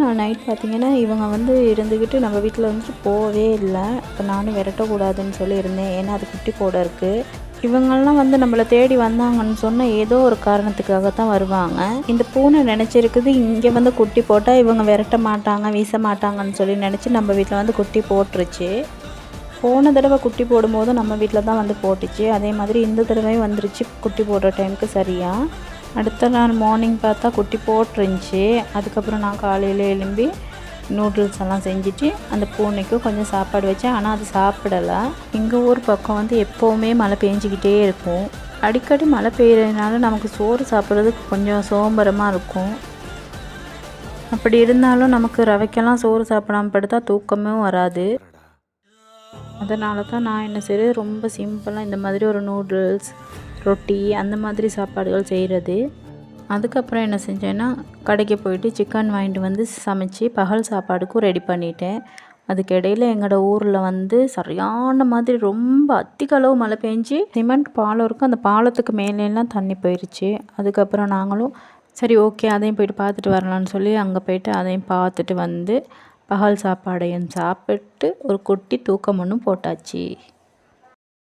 நாள் நைட் பார்த்திங்கன்னா இவங்க வந்து இருந்துக்கிட்டு நம்ம வீட்டில் வந்துட்டு போகவே இல்லை. இப்போ நானும் விரட்டக்கூடாதுன்னு சொல்லி இருந்தேன். ஏன்னா அது குட்டி போட இருக்குது. இவங்கெல்லாம் வந்து நம்மளை தேடி வந்தாங்கன்னு சொன்னால் ஏதோ ஒரு காரணத்துக்காக தான் வருவாங்க. இந்த பூனை நினச்சிருக்குது இங்கே வந்து குட்டி போட்டால் இவங்க விரட்ட மாட்டாங்க, வீச மாட்டாங்கன்னு சொல்லி நினச்சி நம்ம வீட்டில் வந்து குட்டி போட்டுருச்சு. போன தடவை குட்டி போடும்போது நம்ம வீட்டில் தான் வந்து போட்டுச்சு. அதே மாதிரி இந்த தடவையும் வந்துருச்சு குட்டி போடுற டைமுக்கு சரியாக. அடுத்த நாள் மார்னிங் பார்த்தா குட்டி போட்டுருந்துச்சி. அதுக்கப்புறம் நான் காலையில் எழும்பி நூடுல்ஸ் எல்லாம் செஞ்சுட்டு அந்த பூனைக்கும் கொஞ்சம் சாப்பாடு வச்சேன். ஆனால் அது சாப்பிடலை. எங்கள் ஊர் பக்கம் வந்து எப்போவுமே மழை பெஞ்சிக்கிட்டே இருக்கும். அடிக்கடி மழை பெய்யறதுனால நமக்கு சோறு சாப்பிட்றதுக்கு கொஞ்சம் சோம்பரமாக இருக்கும். அப்படி இருந்தாலும் நமக்கு ரவைக்கெல்லாம் சோறு சாப்பிடாம படுத்தா தூக்கமும் வராது. அதனால தான் நான் என்ன செய்கிறது, ரொம்ப சிம்பிளாக இந்த மாதிரி ஒரு நூடுல்ஸ், ரொட்டி அந்த மாதிரி சாப்பாடுகள் செய்கிறது. அதுக்கப்புறம் என்ன செஞ்சேன்னா கடைக்கு போயிட்டு சிக்கன் வாங்கிட்டு வந்து சமைச்சு பகல் சாப்பாடுக்கும் ரெடி பண்ணிட்டேன். அதுக்கு இடையில் எங்களோட ஊரில் வந்து சரியான மாதிரி ரொம்ப அதிக அளவு மழை பெஞ்சு சிமெண்ட் பாலம் இருக்கும். அந்த பாலத்துக்கு மேலெல்லாம் தண்ணி போயிடுச்சு. அதுக்கப்புறம் நாங்களும் சரி ஓகே அதையும் போயிட்டு பார்த்துட்டு வரலான்னு சொல்லி அங்கே போயிட்டு அதையும் பார்த்துட்டு வந்து பகல் சாப்பாடையும் சாப்பிட்டு ஒரு குட்டி தூக்கம் ஒன்றும் போட்டாச்சு.